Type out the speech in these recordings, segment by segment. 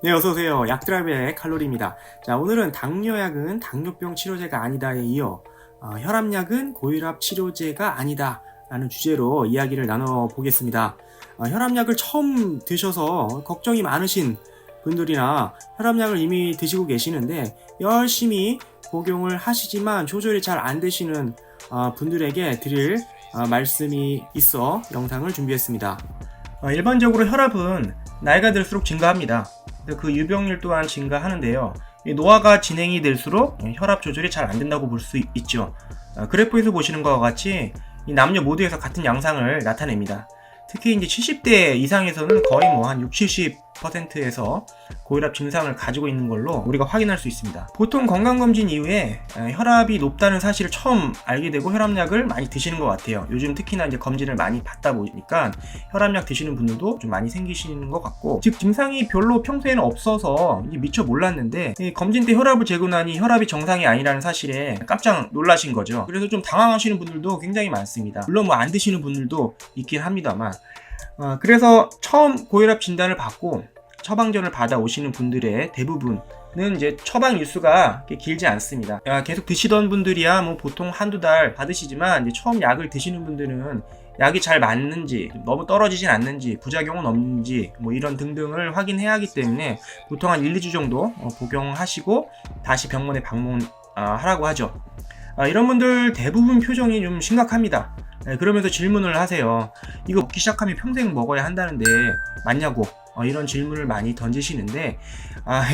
네, 어서오세요. 약드라이브의 칼로리입니다. 자, 오늘은 당뇨약은 당뇨병 치료제가 아니다에 이어 혈압약은 고혈압 치료제가 아니다 라는 주제로 이야기를 나눠보겠습니다. 혈압약을 처음 드셔서 걱정이 많으신 분들이나 혈압약을 이미 드시고 계시는데 열심히 복용을 하시지만 조절이 잘 안 되시는 분들에게 드릴 말씀이 있어 영상을 준비했습니다. 일반적으로 혈압은 나이가 들수록 증가합니다. 그 유병률 또한 증가하는데요. 노화가 진행이 될수록 혈압 조절이 잘 안 된다고 볼 수 있죠. 그래프에서 보시는 것과 같이 이 남녀 모두에서 같은 양상을 나타냅니다. 특히 이제 70대 이상에서는 거의 한 60, 70%에서 고혈압 증상을 가지고 있는 걸로 우리가 확인할 수 있습니다. 보통 건강검진 이후에 혈압이 높다는 사실을 처음 알게 되고 혈압약을 많이 드시는 것 같아요. 요즘 특히나 이제 검진을 많이 받다 보니까 혈압약 드시는 분들도 좀 많이 생기시는 것 같고, 즉 증상이 별로 평소에는 없어서 미처 몰랐는데 검진 때 혈압을 재고 나니 혈압이 정상이 아니라는 사실에 깜짝 놀라신 거죠. 그래서 좀 당황하시는 분들도 굉장히 많습니다. 물론 안 드시는 분들도 있긴 합니다만, 그래서 처음 고혈압 진단을 받고 처방전을 받아 오시는 분들의 대부분은 이제 처방 일수가 길지 않습니다. 계속 드시던 분들이야 보통 한두 달 받으시지만, 이제 처음 약을 드시는 분들은 약이 잘 맞는지, 너무 떨어지진 않는지, 부작용은 없는지 이런 등등을 확인해야 하기 때문에 보통 한 1, 2주 정도 복용하시고 다시 병원에 방문하라고 하죠. 이런 분들 대부분 표정이 좀 심각합니다. 그러면서 질문을 하세요. 이거 먹기 시작하면 평생 먹어야 한다는데 맞냐고, 이런 질문을 많이 던지시는데,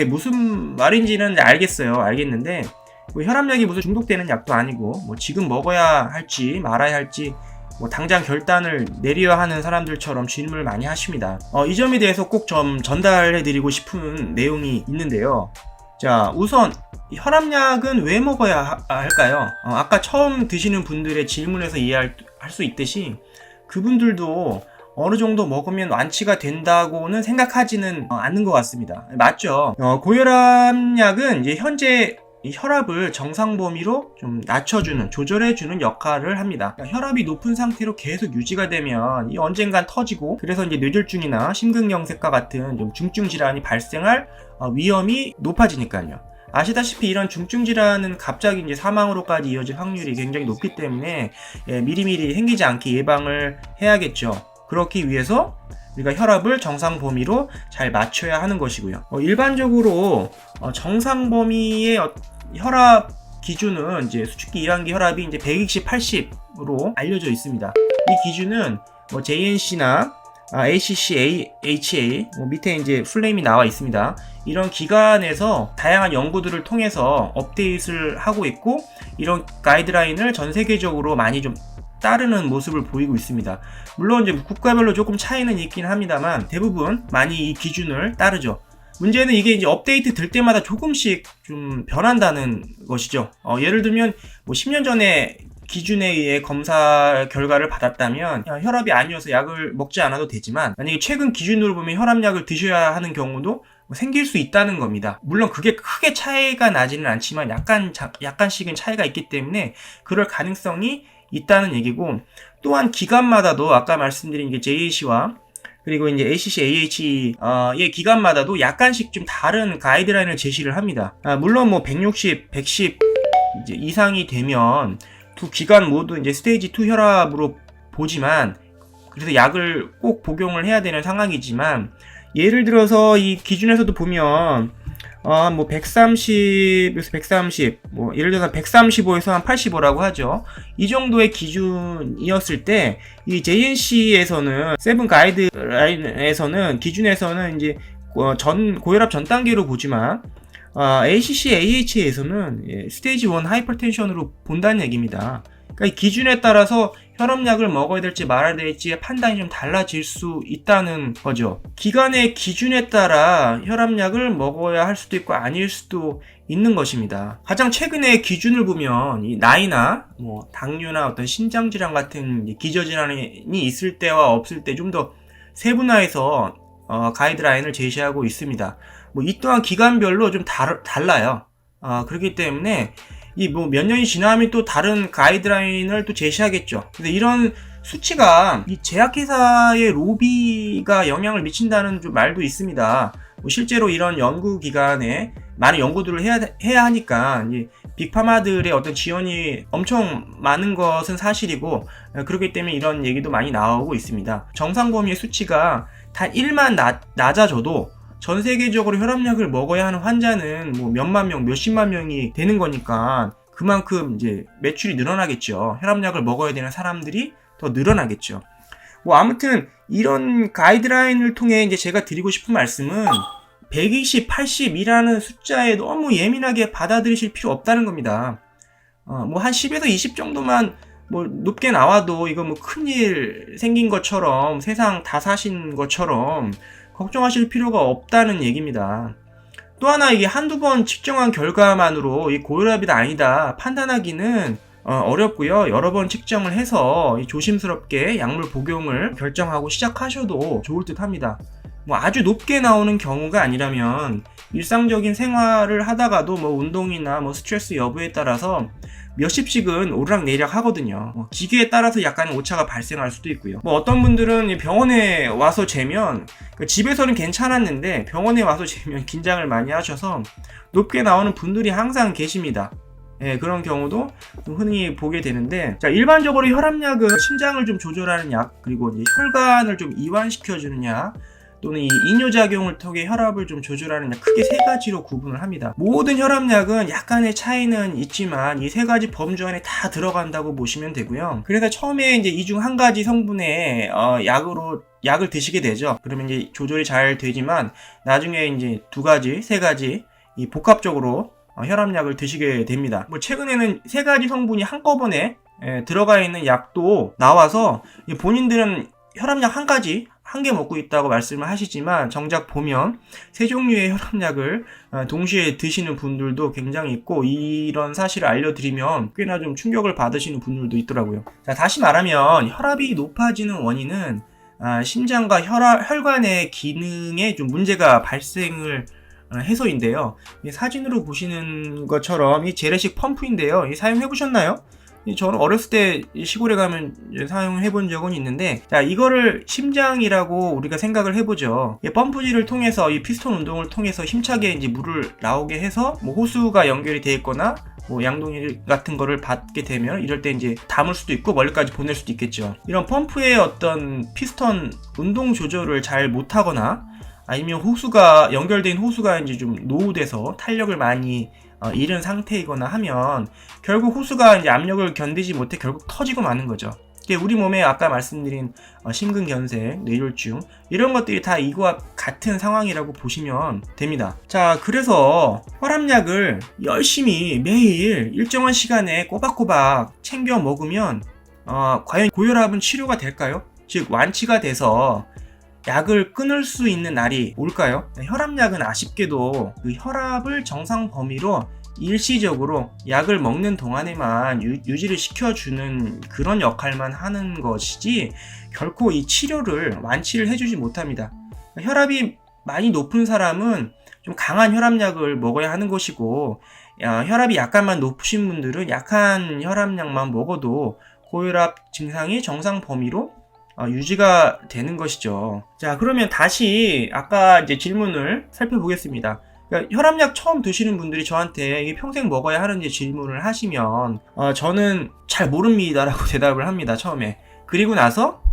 무슨 말인지는 알겠는데, 혈압약이 무슨 중독되는 약도 아니고 지금 먹어야 할지 말아야 할지 당장 결단을 내려야 하는 사람들처럼 질문을 많이 하십니다. 이 점에 대해서 꼭 좀 전달해 드리고 싶은 내용이 있는데요. 자, 우선 혈압약은 왜 먹어야 할까요? 아까 처음 드시는 분들의 질문에서 이해할 수 있듯이 그분들도 어느 정도 먹으면 완치가 된다고는 생각하지는 않는 것 같습니다. 맞죠? 고혈압약은 이제 현재 혈압을 정상 범위로 좀 낮춰주는, 조절해주는 역할을 합니다. 혈압이 높은 상태로 계속 유지가 되면 언젠간 터지고, 그래서 이제 뇌졸중이나 심근경색과 같은 좀 중증 질환이 발생할 위험이 높아지니까요. 아시다시피 이런 중증 질환은 갑자기 이제 사망으로까지 이어질 확률이 굉장히 높기 때문에 미리미리 생기지 않게 예방을 해야겠죠. 그렇기 위해서 우리가 혈압을 정상 범위로 잘 맞춰야 하는 것이고요. 일반적으로 정상 범위의 혈압 기준은 이제 수축기 1단계 혈압이 이제 120, 80으로 알려져 있습니다. 이 기준은 JNC나 ACC, AHA 밑에 이제 풀네임이 나와 있습니다. 이런 기관에서 다양한 연구들을 통해서 업데이트를 하고 있고, 이런 가이드라인을 전 세계적으로 많이 좀 따르는 모습을 보이고 있습니다. 물론 이제 국가별로 조금 차이는 있긴 합니다만 대부분 많이 이 기준을 따르죠. 문제는 이게 이제 업데이트 될 때마다 조금씩 좀 변한다는 것이죠. 예를 들면 10년 전에 기준에 의해 검사 결과를 받았다면 혈압이 아니어서 약을 먹지 않아도 되지만, 만약에 최근 기준으로 보면 혈압약을 드셔야 하는 경우도 생길 수 있다는 겁니다. 물론 그게 크게 차이가 나지는 않지만 약간씩은 차이가 있기 때문에 그럴 가능성이 있다는 얘기고, 또한 기관마다도 아까 말씀드린 게 JAC와 그리고 이제 ACC, AH의 기관마다도 약간씩 좀 다른 가이드라인을 제시를 합니다. 물론 160, 110 이제 이상이 되면 두 기관 모두 이제 스테이지 2 혈압으로 보지만, 그래서 약을 꼭 복용을 해야 되는 상황이지만, 예를 들어서 이 기준에서도 보면 130에서 130, 예를 들어서 135에서 한 85라고 하죠. 이 정도의 기준이었을 때, 이 JNC에서는, 세븐 가이드라인에서는, 기준에서는 이제, 고혈압 전 단계로 보지만, ACC, AH에서는 스테이지 1 하이퍼텐션으로 본다는 얘기입니다. 그러니까 이 기준에 따라서 혈압약을 먹어야 될지 말아야 될지 판단이 좀 달라질 수 있다는 거죠. 기관의 기준에 따라 혈압약을 먹어야 할 수도 있고 아닐 수도 있는 것입니다. 가장 최근에 기준을 보면 이 나이나 당뇨나 어떤 신장질환 같은 기저질환이 있을 때와 없을 때 좀 더 세분화해서 가이드라인을 제시하고 있습니다. 이 또한 기관별로 좀 달라요. 그렇기 때문에 몇 년이 지나면 또 다른 가이드라인을 또 제시하겠죠. 근데 이런 수치가 이 제약회사의 로비가 영향을 미친다는 좀 말도 있습니다. 실제로 이런 연구기관에 많은 연구들을 해야 하니까 빅파마들의 어떤 지원이 엄청 많은 것은 사실이고, 그렇기 때문에 이런 얘기도 많이 나오고 있습니다. 정상 범위의 수치가 단 1만 낮아져도 전 세계적으로 혈압약을 먹어야 하는 환자는 뭐 몇만 명, 몇십만 명이 되는 거니까 그만큼 이제 매출이 늘어나겠죠. 혈압약을 먹어야 되는 사람들이 더 늘어나겠죠. 뭐 아무튼 이런 가이드라인을 통해 이제 제가 드리고 싶은 말씀은 120, 80이라는 숫자에 너무 예민하게 받아들이실 필요 없다는 겁니다. 뭐 한 10에서 20 정도만 뭐 높게 나와도 이거 뭐 큰일 생긴 것처럼, 세상 다 사신 것처럼 걱정하실 필요가 없다는 얘기입니다. 또 하나, 이게 한두 번 측정한 결과만으로 이 고혈압이다 아니다 판단하기는 어렵고요. 여러 번 측정을 해서 조심스럽게 약물 복용을 결정하고 시작하셔도 좋을 듯 합니다. 뭐 아주 높게 나오는 경우가 아니라면 일상적인 생활을 하다가도 뭐 운동이나 뭐 스트레스 여부에 따라서 몇십씩은 오르락내리락 하거든요. 기계에 따라서 약간의 오차가 발생할 수도 있고요. 뭐 어떤 분들은 병원에 와서 재면, 집에서는 괜찮았는데 병원에 와서 재면 긴장을 많이 하셔서 높게 나오는 분들이 항상 계십니다. 예, 그런 경우도 흔히 보게 되는데, 자, 일반적으로 혈압약은 심장을 좀 조절하는 약, 그리고 이제 혈관을 좀 이완시켜주는 약, 또는 이 이뇨작용을 통해 혈압을 좀 조절하는 약, 크게 세 가지로 구분을 합니다. 모든 혈압약은 약간의 차이는 있지만 이 세 가지 범주 안에 다 들어간다고 보시면 되고요. 그래서 처음에 이제 이 중 한 가지 성분의 약을 드시게 되죠. 그러면 이제 조절이 잘 되지만 나중에 이제 두 가지, 세 가지 이 복합적으로 혈압약을 드시게 됩니다. 뭐 최근에는 세 가지 성분이 한꺼번에 들어가 있는 약도 나와서 본인들은 혈압약 한 개 먹고 있다고 말씀을 하시지만 정작 보면 세 종류의 혈압약을 동시에 드시는 분들도 굉장히 있고, 이런 사실을 알려드리면 꽤나 좀 충격을 받으시는 분들도 있더라고요. 자, 다시 말하면 혈압이 높아지는 원인은 심장과 혈관의 기능에 좀 문제가 발생을 해서인데요. 사진으로 보시는 것처럼 이 재래식 펌프인데요. 사용해 보셨나요? 저는 어렸을 때 시골에 가면 사용해 본 적은 있는데, 자, 이거를 심장이라고 우리가 생각을 해보죠. 펌프질을 통해서 이 피스톤 운동을 통해서 힘차게 이제 물을 나오게 해서 뭐 호수가 연결이 되어 있거나 뭐 양동이 같은 거를 받게 되면 이럴 때 이제 담을 수도 있고 멀리까지 보낼 수도 있겠죠. 이런 펌프의 어떤 피스톤 운동 조절을 잘 못하거나 아니면 호수가 연결된 호수가 이제 좀 노후돼서 탄력을 많이 잃은 상태이거나 하면 결국 호수가 이제 압력을 견디지 못해 결국 터지고 마는 거죠. 우리 몸에 아까 말씀드린 심근경색, 뇌졸중 이런 것들이 다 이거와 같은 상황이라고 보시면 됩니다. 자, 그래서 혈압약을 열심히 매일 일정한 시간에 꼬박꼬박 챙겨 먹으면 과연 고혈압은 치료가 될까요? 즉 완치가 돼서 약을 끊을 수 있는 날이 올까요? 혈압약은 아쉽게도 그 혈압을 정상 범위로 일시적으로 약을 먹는 동안에만 유지를 시켜주는 그런 역할만 하는 것이지 결코 이 치료를 완치를 해주지 못합니다. 혈압이 많이 높은 사람은 좀 강한 혈압약을 먹어야 하는 것이고, 혈압이 약간만 높으신 분들은 약한 혈압약만 먹어도 고혈압 증상이 정상 범위로 유지가 되는 것이죠. 자, 그러면 다시 아까 이제 질문을 살펴보겠습니다. 그러니까 혈압약 처음 드시는 분들이 저한테 이게 평생 먹어야 하는지 질문을 하시면 저는 잘 모릅니다라고 대답을 합니다. 처음에. 그리고 나서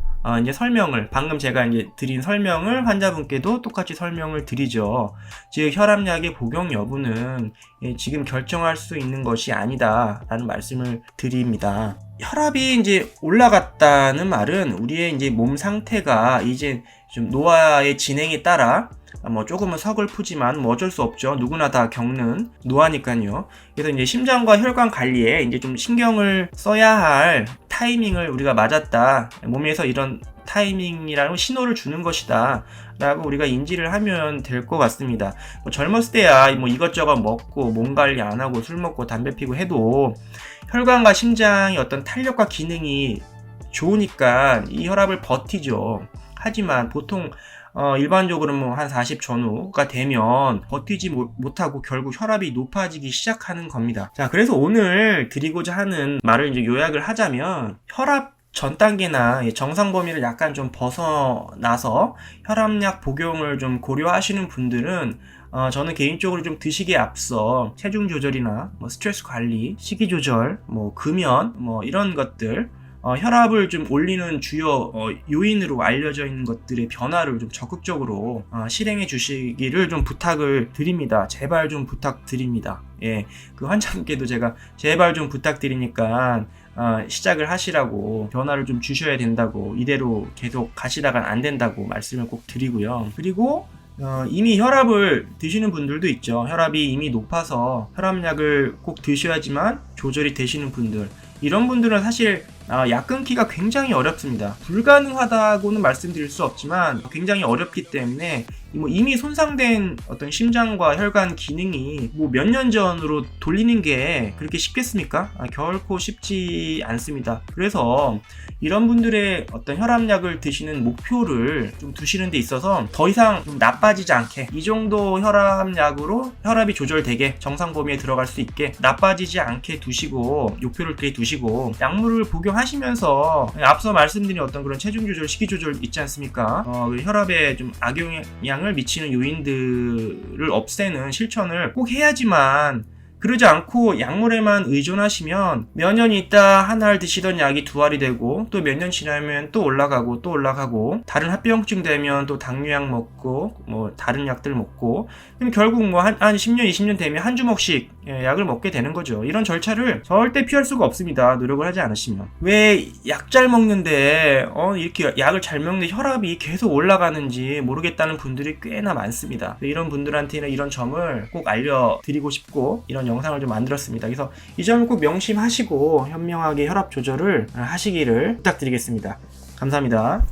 이제 설명을, 방금 제가 이제 드린 설명을 환자분께도 똑같이 설명을 드리죠. 즉 혈압약의 복용 여부는 지금 결정할 수 있는 것이 아니다라는 말씀을 드립니다. 혈압이 이제 올라갔다는 말은 우리의 이제 몸 상태가 이제 좀 노화의 진행에 따라 뭐 조금은 서글프지만 뭐 어쩔 수 없죠. 누구나 다 겪는 노화니까요. 그래서 이제 심장과 혈관 관리에 이제 좀 신경을 써야 할 타이밍을 우리가 맞았다. 몸에서 이런 타이밍이라는 신호를 주는 것이다 라고 우리가 인지를 하면 될 것 같습니다. 뭐 젊었을 때야 뭐 이것저것 먹고 몸 관리 안 하고 술 먹고 담배 피고 해도 혈관과 심장의 어떤 탄력과 기능이 좋으니까 이 혈압을 버티죠. 하지만 보통 일반적으로 뭐 한 40 전후가 되면 버티지 못하고 결국 혈압이 높아지기 시작하는 겁니다. 자, 그래서 오늘 드리고자 하는 말을 이제 요약을 하자면 혈압 전 단계나 정상 범위를 약간 좀 벗어나서 혈압약 복용을 좀 고려하시는 분들은 저는 개인적으로 좀 드시기에 앞서 체중 조절이나 뭐 스트레스 관리, 식이 조절, 뭐 금연, 뭐 이런 것들, 혈압을 좀 올리는 주요 요인으로 알려져 있는 것들의 변화를 좀 적극적으로 실행해 주시기를 좀 부탁을 드립니다. 제발 좀 부탁드립니다. 예, 그 환자분께도 제가 제발 좀 부탁드리니까 시작을 하시라고, 변화를 좀 주셔야 된다고, 이대로 계속 가시다간 안 된다고 말씀을 꼭 드리고요. 그리고 이미 혈압을 드시는 분들도 있죠. 혈압이 이미 높아서 혈압약을 꼭 드셔야지만 조절이 되시는 분들, 이런 분들은 사실 약 끊기가 굉장히 어렵습니다. 불가능하다고는 말씀드릴 수 없지만 굉장히 어렵기 때문에 이미 손상된 어떤 심장과 혈관 기능이 몇 년 전으로 돌리는 게 그렇게 쉽겠습니까? 결코 쉽지 않습니다. 그래서 이런 분들의 어떤 혈압약을 드시는 목표를 좀 두시는 데 있어서 더 이상 좀 나빠지지 않게, 이 정도 혈압약으로 혈압이 조절되게 정상 범위에 들어갈 수 있게 나빠지지 않게 두시고, 목표를 그렇게 두시고 약물을 복용하시면서 앞서 말씀드린 어떤 그런 체중 조절, 식이 조절 있지 않습니까? 혈압에 좀 악영향을 미치는 요인들을 없애는 실천을 꼭 해야지만, 그러지 않고 약물에만 의존하시면 몇 년 있다 한 알 드시던 약이 두 알이 되고, 또 몇 년 지나면 또 올라가고 또 올라가고, 다른 합병증 되면 또 당뇨약 먹고 뭐 다른 약들 먹고, 그럼 결국 뭐 한 10년 20년 되면 한 주먹씩 약을 먹게 되는 거죠. 이런 절차를 절대 피할 수가 없습니다. 노력을 하지 않으시면. 왜 약 잘 먹는데 이렇게 약을 잘 먹는데 혈압이 계속 올라가는지 모르겠다는 분들이 꽤나 많습니다. 이런 분들한테는 이런 점을 꼭 알려드리고 싶고, 이런 영상을 좀 만들었습니다. 그래서 이 점을 꼭 명심하시고 현명하게 혈압 조절을 하시기를 부탁드리겠습니다. 감사합니다.